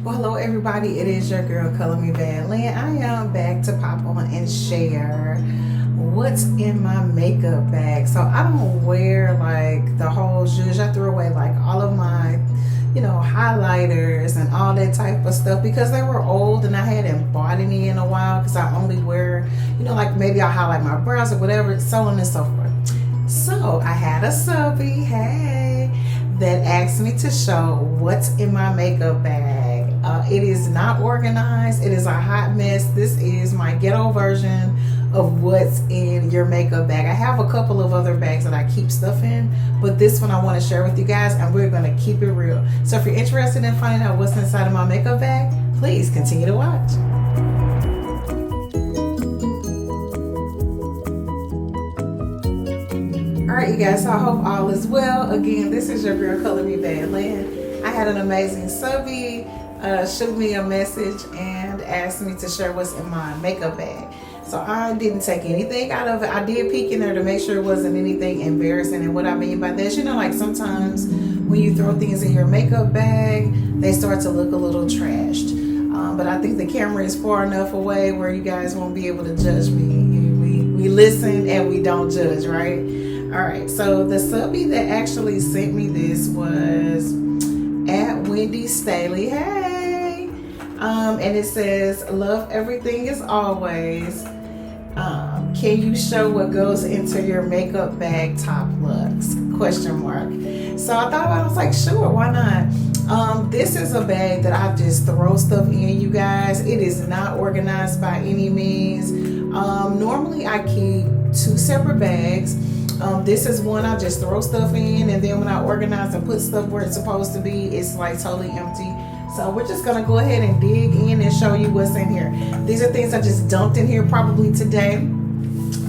Well, hello everybody, it is your girl Color Me Bad Lynn. I am back to pop on and share what's in my makeup bag. So I don't wear like the whole zhuzh. I threw away like all of my, highlighters and all that type of stuff because they were old and I hadn't bought any in a while because I only wear, like maybe I highlight my brows or whatever, so on and so forth. So I had a subby, hey, that asked me to show what's in my makeup bag. It is not organized. It is a hot mess. This is my ghetto version of what's in your makeup bag. I have a couple of other bags that I keep stuff in, but this one I want to share with you guys, and we're going to keep it real. So if you're interested in finding out what's inside of my makeup bag, please continue to watch. Alright you guys, so I hope all is well. Again, this is your girl Color Me Bad Lynn. I had an amazing subby shoot me a message and asked me to share what's in my makeup bag. So I didn't take anything out of it. I did peek in there to make sure it wasn't anything embarrassing. And what I mean by that, like sometimes when you throw things in your makeup bag, they start to look a little trashed. But I think the camera is far enough away where you guys won't be able to judge me. We listen and we don't judge, right? Alright, so the subby that actually sent me this was at Wendy Staley. Hey! And it says, love everything as always. Can you show what goes into your makeup bag top looks? Question mark. So I thought, I was like, sure, why not? This is a bag that I just throw stuff in, you guys. It is not organized by any means. Normally I keep two separate bags. This is one I just throw stuff in, and then when I organize and put stuff where it's supposed to be, it's like totally empty. So we're just gonna go ahead and dig in and show you what's in here. These are things I just dumped in here probably today.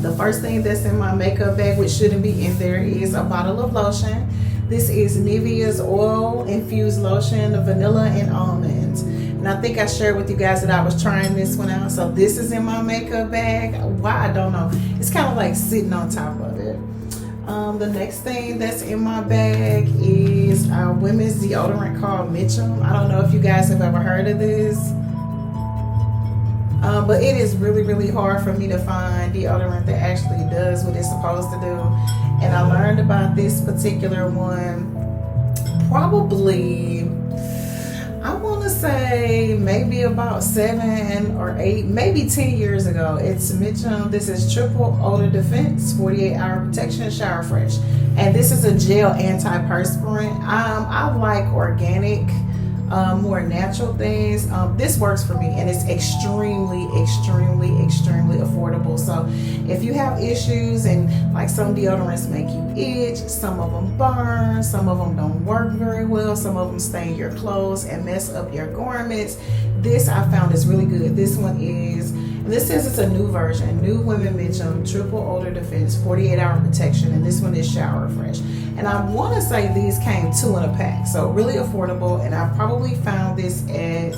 The first thing that's in my makeup bag, which shouldn't be in there, is a bottle of lotion. This is Nivea's oil infused lotion, vanilla and almonds. And I think I shared with you guys that I was trying this one out. So this is in my makeup bag. Why, I don't know. It's kind of like sitting on top of it. The next thing that's in my bag is a women's deodorant called Mitchum. I don't know if you guys have ever heard of this. But it is really, really hard for me to find deodorant that actually does what it's supposed to do. And I learned about this particular one probably, I want to say maybe about 7 or 8, maybe 10 years ago. It's Mitchum. This is Triple Odor Defense 48-hour protection shower fresh, and this is a gel antiperspirant. I like organic, more natural things. This works for me, and it's extremely affordable. So if you have issues, and like some deodorants make you itch, some of them burn, some of them don't work very well, some of them stain your clothes and mess up your garments, this I found is really good. This one is, and this says it's a new version, New Women Mitchum Triple Odor Defense 48-hour protection, and this one is shower fresh. And I want to say these came 2 in a pack, so really affordable. And I probably found this at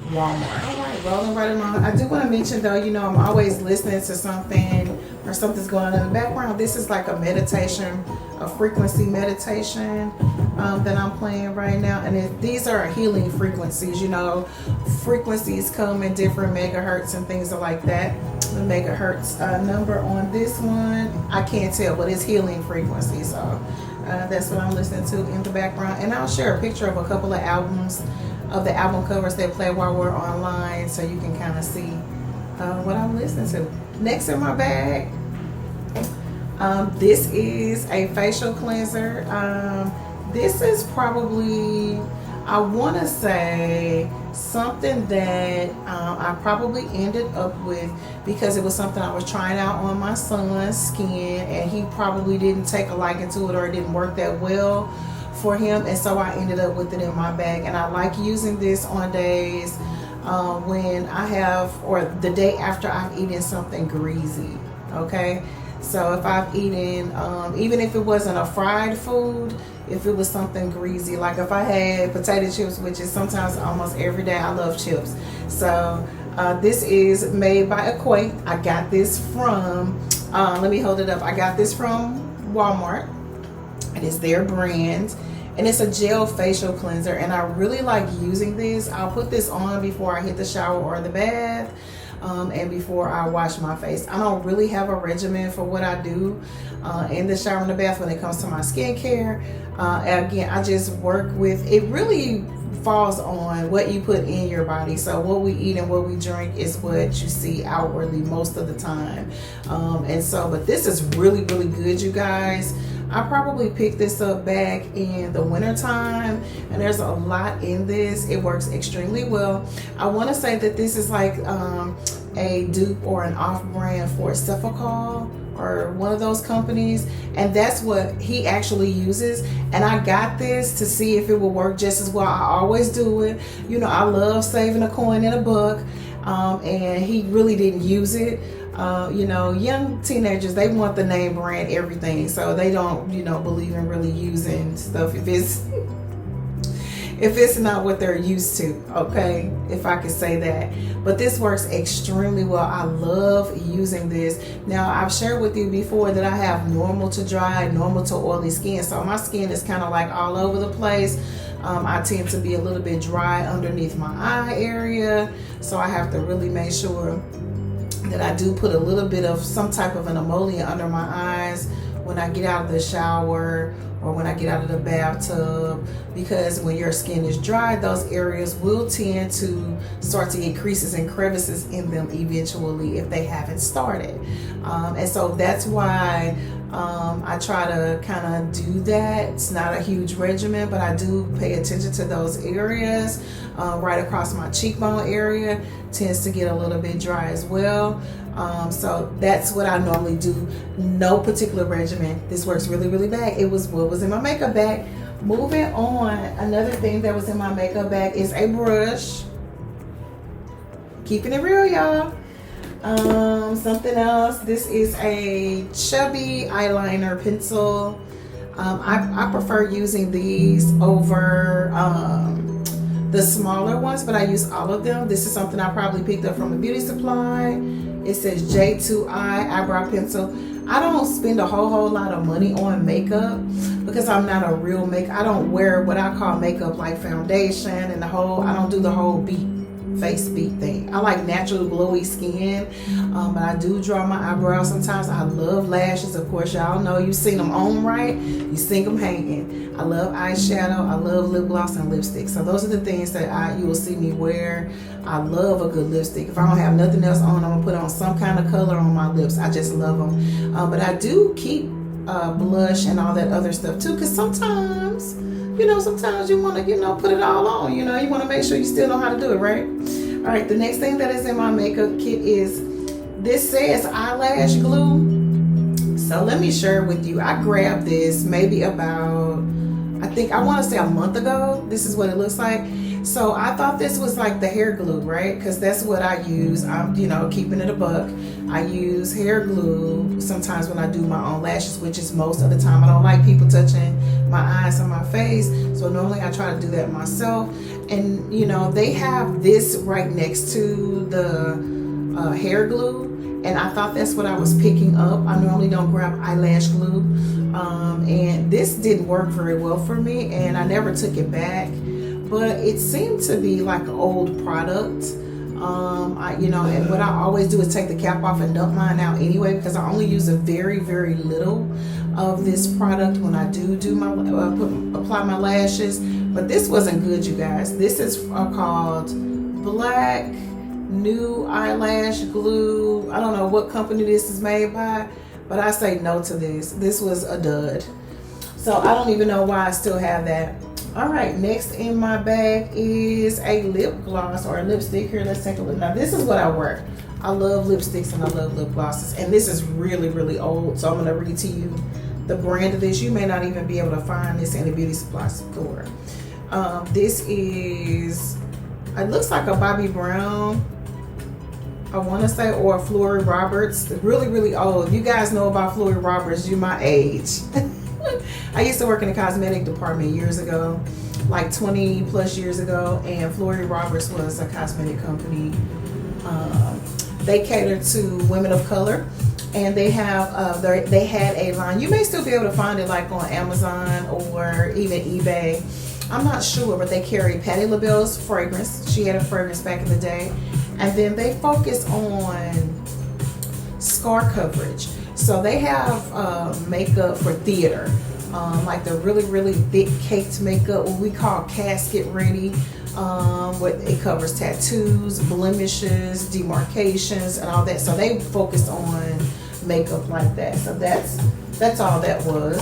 Walmart. All right, rolling right along. I do want to mention though, I'm always listening to something or something's going on in the background. This is like a meditation, a frequency meditation that I'm playing right now. And these are healing frequencies. Frequencies come in different megahertz and things like that. The megahertz number on this one, I can't tell, but it's healing frequency. So that's what I'm listening to in the background. And I'll share a picture of a couple of albums, of the album covers that play while we're online, so you can kind of see what I'm listening to. Next in my bag, this is a facial cleanser. This is probably, I want to say, something that I probably ended up with because it was something I was trying out on my son's skin, and he probably didn't take a liking to it, or it didn't work that well for him, and so I ended up with it in my bag. And I like using this on days when I have, or the day after I've eaten something greasy. Okay, so if I've eaten, even if it wasn't a fried food, if it was something greasy, like if I had potato chips, which is sometimes almost every day, I love chips. So this is made by Equate. I got this from, let me hold it up. I got this from Walmart. It is their brand. and it's a gel facial cleanser, and I really like using this. I'll put this on before I hit the shower or the bath, and before I wash my face. I don't really have a regimen for what I do in the shower and the bath when it comes to my skincare. Again, I just work with it. Really falls on what you put in your body. So what we eat and what we drink is what you see outwardly most of the time. But this is really, really good, you guys. I probably picked this up back in the winter time, and there's a lot in this. It works extremely well. I want to say that this is like a dupe or an off-brand for Cephalol or one of those companies, and that's what he actually uses. And I got this to see if it will work just as well. I always do it. You know, I love saving a coin in a book, and he really didn't use it. You know, young teenagers, they want the name brand everything, so they don't, you know, believe in really using stuff if it's not what they're used to, okay, if I could say that. But this works extremely well. I love using this. Now, I've shared with you before that I have normal to dry, normal to oily skin, so my skin is kind of like all over the place. I tend to be a little bit dry underneath my eye area, so I have to really make sure that I do put a little bit of some type of an emollient under my eyes when I get out of the shower or when I get out of the bathtub, because when your skin is dry, those areas will tend to start to get creases and crevices in them eventually if they haven't started. And so that's why I try to kind of do that. It's not a huge regimen, but I do pay attention to those areas. Right across my cheekbone area tends to get a little bit dry as well. So that's what I normally do. No particular regimen. This works really, really bad. It was what was in my makeup bag. Moving on, another thing that was in my makeup bag is a brush. Keeping it real, y'all. Something else. This is a chubby eyeliner pencil. I prefer using these over the smaller ones, but I use all of them. This is something I probably picked up from a beauty supply. It says J2I eyebrow pencil. I don't spend a whole lot of money on makeup because I'm not a real I don't wear what I call makeup like foundation and I don't do the whole face beat thing. I like natural glowy skin, but I do draw my eyebrows sometimes. I love lashes, of course. Y'all know you've seen them on right, you seen them hanging. I love eyeshadow, I love lip gloss and lipstick. So those are the things that you will see me wear. I love a good lipstick. If I don't have nothing else on, I'm gonna put on some kind of color on my lips. I just love them. But I do keep blush and all that other stuff too, because sometimes you want to, put it all on. You want to make sure you still know how to do it, right? All right, the next thing that is in my makeup kit is, this says eyelash glue. So let me share with you. I grabbed this maybe about, I want to say a month ago. This is what it looks like. So I thought this was like the hair glue, right? Because that's what I use. I'm, keeping it a buck. I use hair glue sometimes when I do my own lashes, which is most of the time. I don't like people touching my eyes or my face. So normally I try to do that myself. And, they have this right next to the hair glue. And I thought that's what I was picking up. I normally don't grab eyelash glue. And this didn't work very well for me. And I never took it back. But it seemed to be like an old product. And what I always do is take the cap off and dump mine out anyway, because I only use a very, very little of this product when I do my apply my lashes. But this wasn't good, you guys. This is called Black New Eyelash Glue. I don't know what company this is made by, but I say no to this. This was a dud. So I don't even know why I still have that. All right, next in my bag is a lip gloss or a lipstick. Here, let's take a look. Now, this is what I wear. I love lipsticks and I love lip glosses. And this is really, really old. So I'm going to read to you the brand of this. You may not even be able to find this in a beauty supply store. This is, it looks like a Bobbi Brown, I want to say, or Florrie Roberts. Really, really old. You guys know about Florrie Roberts. You're my age. I used to work in the cosmetic department years ago, like 20 plus years ago, and Florrie Roberts was a cosmetic company They cater to women of color, and they have they had a line. You may still be able to find it like on Amazon or even eBay. I'm not sure, but they carry Patti LaBelle's fragrance. She had a fragrance back in the day. And then they focus on scar coverage. So they have makeup for theater, like the really, really thick caked makeup, what we call casket ready. It covers tattoos, blemishes, demarcations, and all that. So they focus on makeup like that. So that's all that was.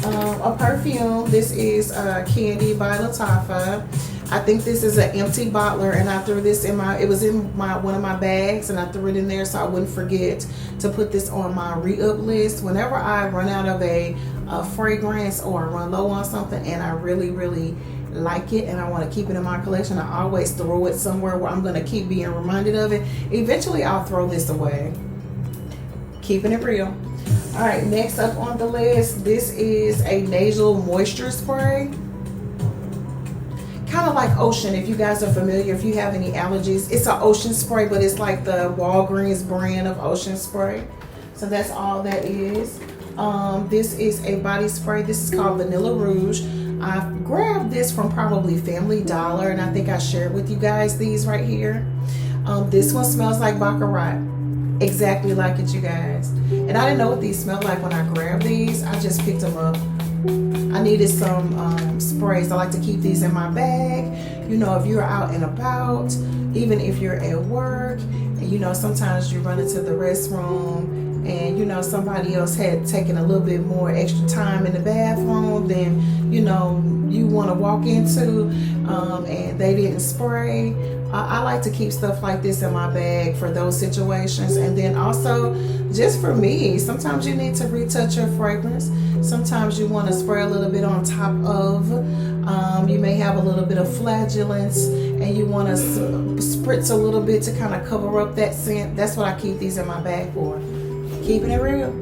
A perfume. This is Candy by Lattafa. I think this is an empty bottler, and I threw this in it was in one of my bags, and I threw it in there so I wouldn't forget to put this on my re-up list. Whenever I run out of a fragrance or run low on something and I really, really like it and I want to keep it in my collection, I always throw it somewhere where I'm going to keep being reminded of it. Eventually I'll throw this away. Keeping it real. All right, next up on the list, this is a nasal moisture spray. Kind of like Ocean, if you guys are familiar, if you have any allergies. It's an Ocean spray, but it's like the Walgreens brand of Ocean spray. So that's all that is. This is a body spray. This is called Vanilla Rouge. I grabbed this from probably Family Dollar, and I think I shared with you guys these right here. This one smells like Baccarat. Exactly like it, you guys. And I didn't know what these smelled like when I grabbed these. I just picked them up. I needed some sprays. I like to keep these in my bag. You know, if you're out and about, even if you're at work, and you know, sometimes you run into the restroom and you know somebody else had taken a little bit more extra time in the bathroom than you know you want to walk into, and they didn't spray. I like to keep stuff like this in my bag for those situations. And then also, just for me, sometimes you need to retouch your fragrance. Sometimes you want to spray a little bit on top of. You may have a little bit of flagellance and you want to spritz a little bit to kind of cover up that scent. That's what I keep these in my bag for. Keeping it real.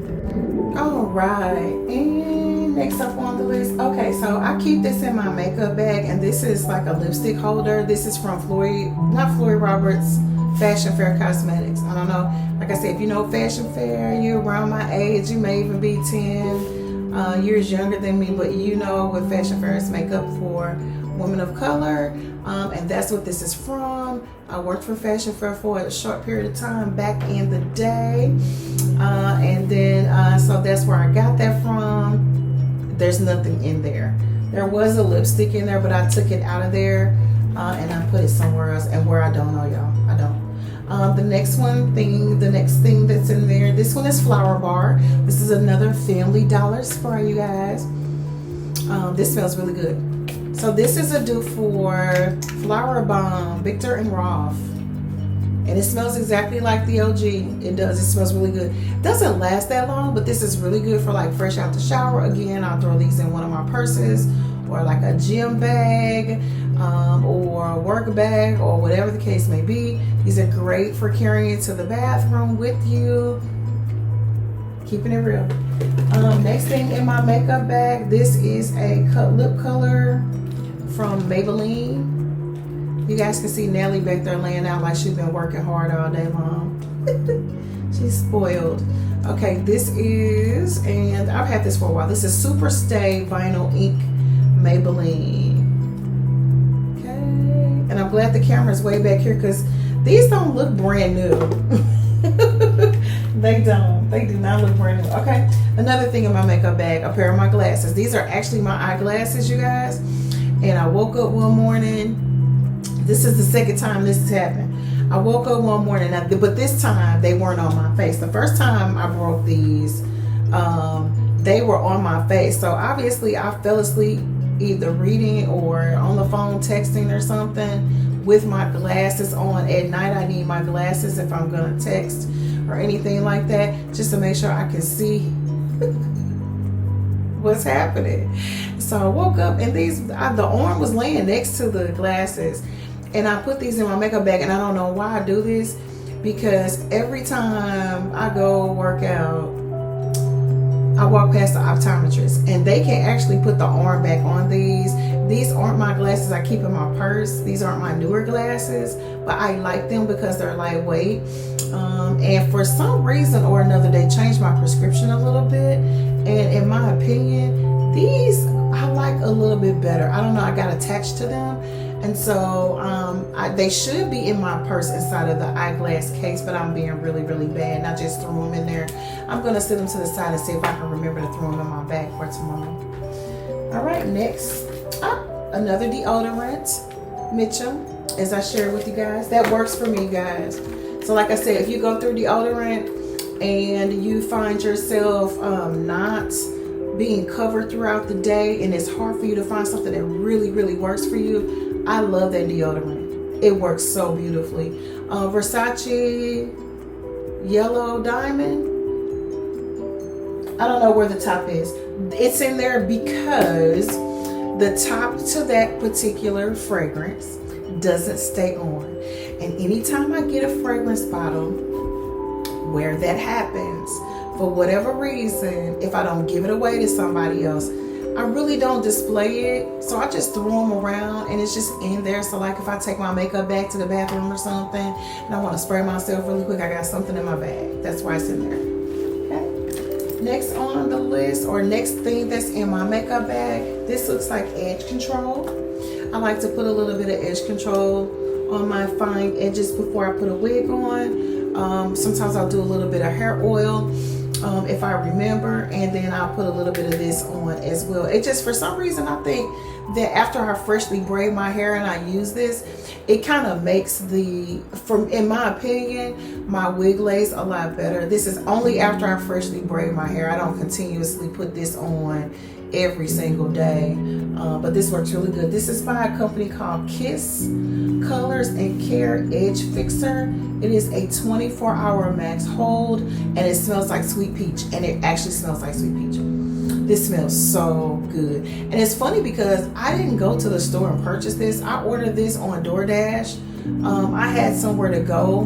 All right, and next up on the list, okay, so I keep this in my makeup bag, and this is like a lipstick holder. This is from not Floyd Roberts, Fashion Fair Cosmetics. I don't know, like I said, if you know Fashion Fair, you're around my age, you may even be 10 years younger than me, but you know what Fashion Fair is makeup for women of color, and that's what this is from. I worked for Fashion Fair for a short period of time back in the day, and then so that's where I got that from. There's nothing in there. There was a lipstick in there, but I took it out of there and I put it somewhere else, and where I don't know, y'all. I don't. The next thing that's in there, this one is Flower Bar. This is another Family Dollar spray, you guys. This smells really good. So this is a dupe for Flower Bomb, Victor and Rolf. And it smells exactly like the OG. It does. It smells really good. Doesn't last that long, but this is really good for like fresh out the shower. Again, I'll throw these in one of my purses or like a gym bag or a work bag or whatever the case may be. These are great for carrying it to the bathroom with you. Keeping it real. Next thing in my makeup bag, this is a lip color from Maybelline. You guys can see Nelly back there laying out like she's been working hard all day long. She's spoiled. Okay, this is, and I've had this for a while. This is Super Stay Vinyl Ink Maybelline. Okay, and I'm glad the camera's way back here because these don't look brand new. They don't. They do not look brand new. Okay, another thing in my makeup bag, a pair of my glasses. These are actually my eyeglasses, you guys. And I woke up one morning. This is the second time this has happened. I woke up one morning, but this time they weren't on my face. The first time I broke these, they were on my face. So obviously I fell asleep either reading or on the phone texting or something with my glasses on. At night I need my glasses if I'm gonna text or anything like that, just to make sure I can see what's happening. So I woke up and the arm was laying next to the glasses. And I put these in my makeup bag, and I don't know why I do this, because every time I go work out, I walk past the optometrist, and they can actually put the arm back on these, These aren't my glasses I keep in my purse. These aren't my newer glasses, but I like them because they're lightweight. And for some reason or another, they changed my prescription a little bit. And in my opinion, these I like a little bit better. I don't know, I got attached to them. And so they should be in my purse inside of the eyeglass case, but I'm being really, really bad. And I just threw them in there. I'm going to set them to the side and see if I can remember to throw them in my bag for tomorrow. All right, next up, another deodorant, Mitchum, as I shared with you guys. That works for me, guys. So like I said, if you go through deodorant and you find yourself not being covered throughout the day and it's hard for you to find something that really, really works for you, I love that deodorant. It works so beautifully. Versace Yellow Diamond. I don't know where the top is. It's in there because the top to that particular fragrance doesn't stay on. And anytime I get a fragrance bottle where that happens, for whatever reason, if I don't give it away to somebody else, I really don't display it. So I just throw them around and it's just in there. So like if I take my makeup bag to the bathroom or something and I want to spray myself really quick, I got something in my bag. That's why it's in there. Okay. Next on the list, or next thing that's in my makeup bag, this looks like edge control. I like to put a little bit of edge control on my fine edges before I put a wig on. Sometimes I'll do a little bit of hair oil if I remember, and then I'll put a little bit of this on as well. It just, for some reason, I think that after I freshly braid my hair and I use this, it kind of makes in my opinion, my wig lays a lot better. This is only after I freshly braid my hair. I don't continuously put this on every single day, but this works really good. This is by a company called Kiss Colors and Care Edge Fixer. It is a 24-hour max hold, and it smells like sweet peach, and it actually smells like sweet peach. This smells so good. And it's funny because I didn't go to the store and purchase this. I ordered this on DoorDash. I had somewhere to go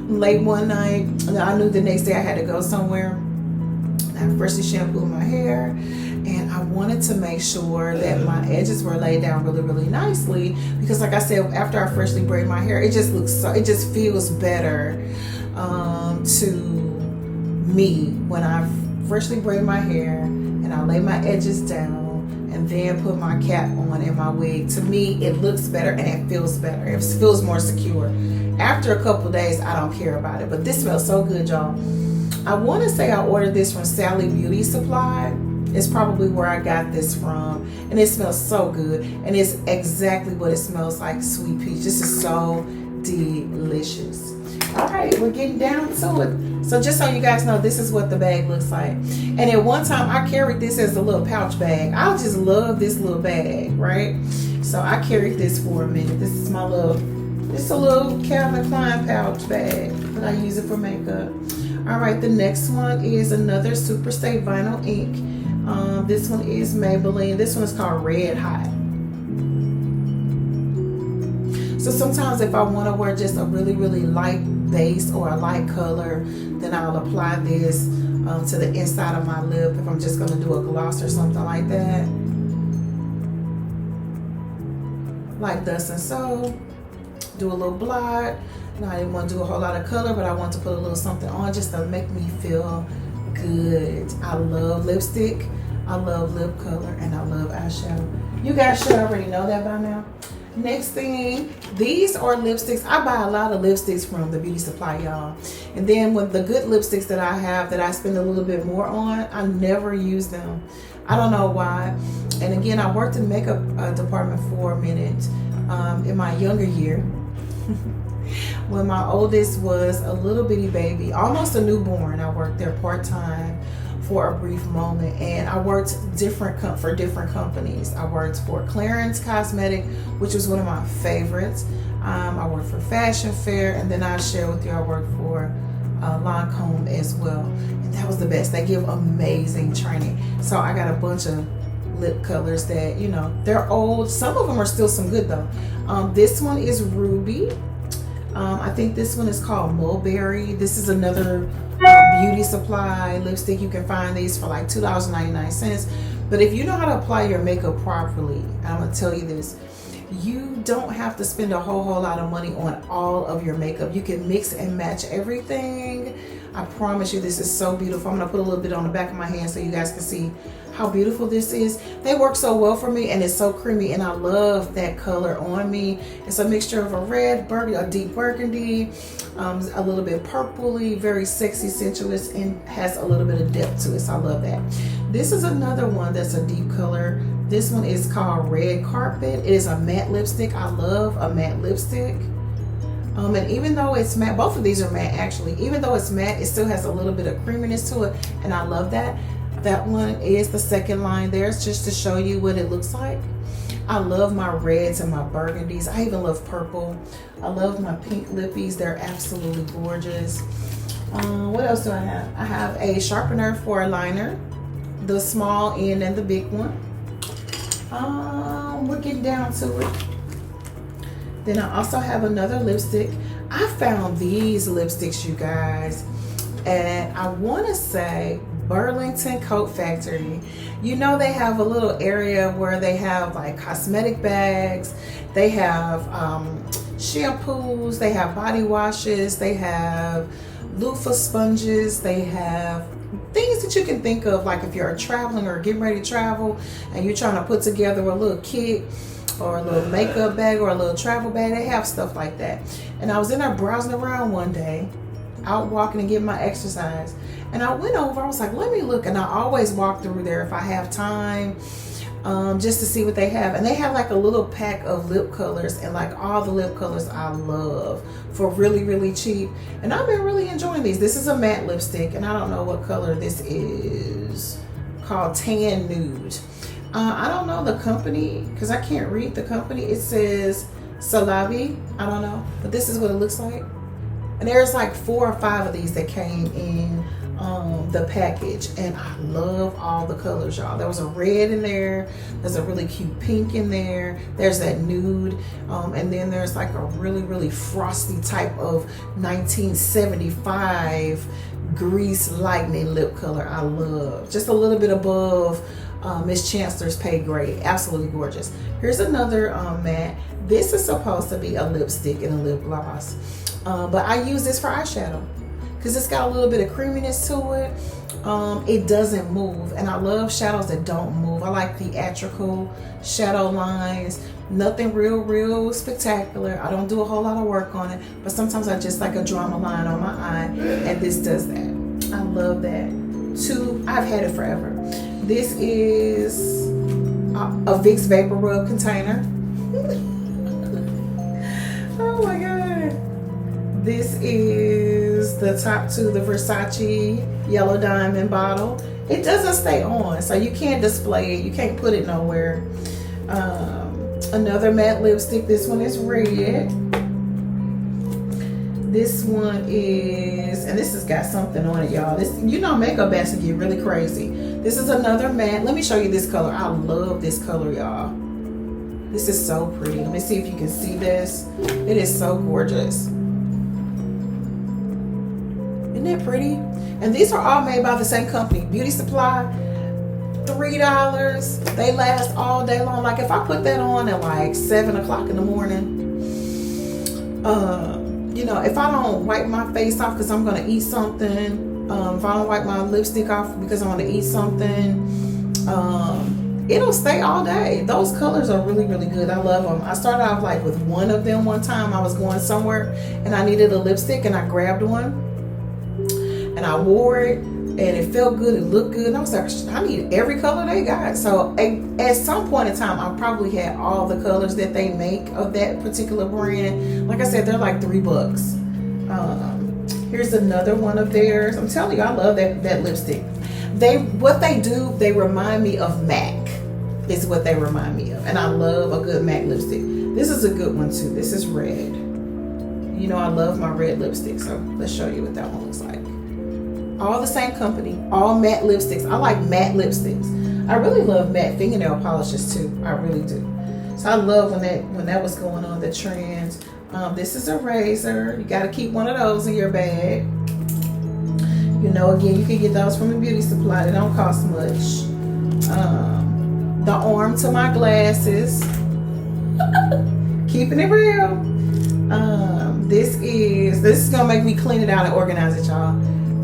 late one night, and I knew the next day I had to go somewhere. I freshly shampooed my hair, and I wanted to make sure that my edges were laid down really, really nicely, because like I said, after I freshly braid my hair, it just feels better to me when I freshly braid my hair and I lay my edges down and then put my cap on and my wig. To me, it looks better and it feels better. It feels more secure. After a couple days, I don't care about it, but this smells so good, y'all. I want to say I ordered this from Sally Beauty Supply. It's probably where I got this from, and it smells so good, and it's exactly what it smells like, sweet peach. This is so delicious. All right, we're getting down to it. So just so you guys know, this is what the bag looks like. And at one time, I carried this as a little pouch bag. I just love this little bag, right? So I carried this for a minute. This is my it's a little Calvin Klein pouch bag, but I use it for makeup. All right, the next one is another Super Stay Vinyl ink. This one is Maybelline. This one is called Red Hot. So sometimes if I want to wear just a really, really light base or a light color, then I'll apply this to the inside of my lip if I'm just going to do a gloss or something like that. Like thus and so. Do a little blot. Now, I didn't want to do a whole lot of color, but I want to put a little something on just to make me feel good. I love lipstick, I love lip color, and I love eyeshadow. You guys should already know that by now. Next thing, these are lipsticks. I buy a lot of lipsticks from the Beauty Supply, y'all. And then with the good lipsticks that I have that I spend a little bit more on, I never use them. I don't know why. And again, I worked in the makeup department for a minute in my younger year. When my oldest was a little bitty baby, almost a newborn, I worked there part-time for a brief moment, and I worked for different companies. I worked for Clarins Cosmetic, which was one of my favorites. I worked for Fashion Fair, and then I share with you I worked for Lancome as well, and that was the best. They give amazing training. So I got a bunch of lip colors that, you know, they're old. Some of them are still some good though. This one is Ruby. I think this one is called Mulberry. This is another Beauty Supply lipstick. You can find these for like $2.99. But if you know how to apply your makeup properly, I'm gonna tell you this, you don't have to spend a whole lot of money on all of your makeup. You can mix and match everything. I promise you, this is so beautiful. I'm gonna put a little bit on the back of my hand so you guys can see how beautiful this is. They work so well for me, and it's so creamy, and I love that color on me. It's a mixture of a red burgundy, a deep burgundy, a little bit purpley, very sexy, sensuous, and has a little bit of depth to it, so I love that. This is another one that's a deep color. This one is called Red Carpet. It is a matte lipstick. I love a matte lipstick. And even though it's matte, both of these are matte actually, even though it's matte, it still has a little bit of creaminess to it, and I love that. That one is the second line there. It's just to show you what it looks like. I love my reds and my burgundies. I even love purple. I love my pink lippies. They're absolutely gorgeous. What else do I have? I have a sharpener for a liner, the small end and the big one. We're getting down to it. Then I also have another lipstick. I found these lipsticks, you guys, and I want to say Burlington Coat Factory. You know, they have a little area where they have like cosmetic bags, they have shampoos, they have body washes, they have loofah sponges, they have things that you can think of, like if you're traveling or getting ready to travel and you're trying to put together a little kit or a little makeup bag or a little travel bag. They have stuff like that. And I was in there browsing around one day, out walking and getting my exercise, and I went over, I was like, let me look. And I always walk through there if I have time, just to see what they have. And they have like a little pack of lip colors, and like all the lip colors I love for really, really cheap. And I've been really enjoying these. This is a matte lipstick, and I don't know what color this is, called Tan Nude. I don't know the company because I can't read the company. It says Salabi. I don't know, but this is what it looks like. And there's like 4 or 5 of these that came in the package, and I love all the colors, y'all. There was a red in there, there's a really cute pink in there, there's that nude, and then there's like a really, really frosty type of 1975 grease lightning lip color. I love, just a little bit above Miss Chancellor's pay grade. Absolutely gorgeous. Here's another matte. This is supposed to be a lipstick and a lip gloss, but I use this for eyeshadow because it's got a little bit of creaminess to it. It doesn't move, and I love shadows that don't move. I like theatrical shadow lines. Nothing real spectacular. I don't do a whole lot of work on it, but sometimes I just like a drama line on my eye, and this does that. I love that. I've had it forever. This is a Vicks Vapor Rub container. Oh my God. This is the top to the Versace Yellow Diamond bottle. It doesn't stay on, so you can't display it. You can't put it nowhere. Another matte lipstick. This one is red. This one is, and this has got something on it, y'all. This, you know, makeup has to get really crazy. This is another matte. Let me show you this color. I love this color, y'all. This is so pretty. Let me see if you can see this. It is so gorgeous. Isn't that pretty? And these are all made by the same company, Beauty Supply. $3. They last all day long. Like if I put that on at like 7 o'clock in the morning, you know, if I don't wipe my face off because I'm going to eat something, if I don't wipe my lipstick off because I want to eat something, it'll stay all day. Those colors are really, really good. I love them. I started off like with one of them one time. I was going somewhere and I needed a lipstick, and I grabbed one and I wore it, and it felt good. It looked good. And I was like, I need every color they got. So at some point in time, I probably had all the colors that they make of that particular brand. Like I said, they're like $3. Here's another one of theirs. I'm telling you, I love that lipstick. What they do, they remind me of MAC, is what they remind me of. And I love a good MAC lipstick. This is a good one too. This is red. You know, I love my red lipstick. So let's show you what that one looks like. All the same company, all matte lipsticks. I like matte lipsticks. I really love matte fingernail polishes too. I really do. So I love when that was going on, the trend. This is a razor. You got to keep one of those in your bag. You know, again, you can get those from a Beauty Supply. They don't cost much. the arm to my glasses. Keeping it real. This is gonna make me clean it out and organize it, y'all.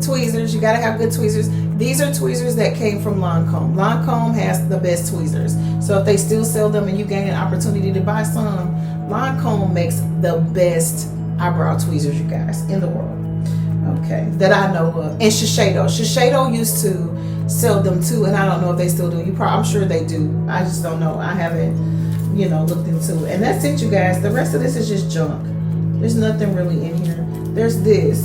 Tweezers, you gotta have good tweezers. These are tweezers that came from Lancome. Lancome has the best tweezers. So if they still sell them and you gain an opportunity to buy some, Lancome makes the best eyebrow tweezers, you guys, in the world. Okay, that I know of. And Shiseido. Shiseido used to sell them too, and I don't know if they still do. I'm sure they do. I just don't know. I haven't, looked into it. And that's it, you guys. The rest of this is just junk. There's nothing really in here. There's this.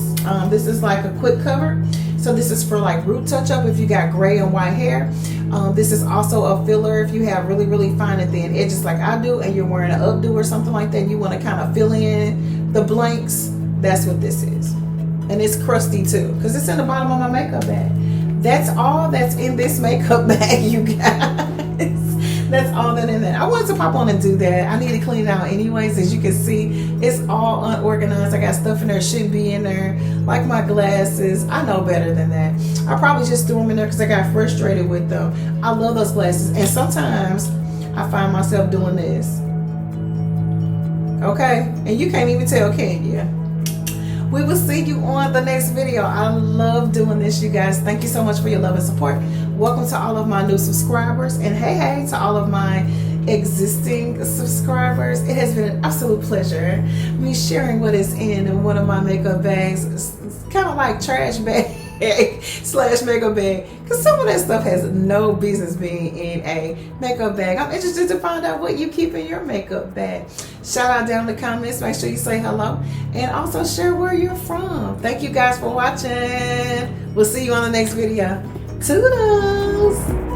This is like a quick cover. So this is for like root touch up if you got gray and white hair. This is also a filler if you have really, really fine and thin edges like I do, and you're wearing an updo or something like that. You want to kind of fill in the blanks. That's what this is. And it's crusty too, because it's in the bottom of my makeup bag. That's all that's in this makeup bag, you guys. That's all that in there. I wanted to pop on and do that. I need to clean it out anyways. As you can see, it's all unorganized. I got stuff in there shouldn't be in there, like my glasses. I know better than that. I probably just threw them in there because I got frustrated with them. I love those glasses, and sometimes I find myself doing this. Okay, and you can't even tell, can you? We will see you on the next video. I love doing this, you guys. Thank you so much for your love and support. Welcome to all of my new subscribers. And hey to all of my existing subscribers. It has been an absolute pleasure me sharing what is in one of my makeup bags. It's kind of like trash bag / makeup bag, because some of that stuff has no business being in a makeup bag. I'm interested to find out what you keep in your makeup bag. Shout out down in the comments. Make sure you say hello and also share where you're from. Thank you guys for watching. We'll see you on the next video. Toodles.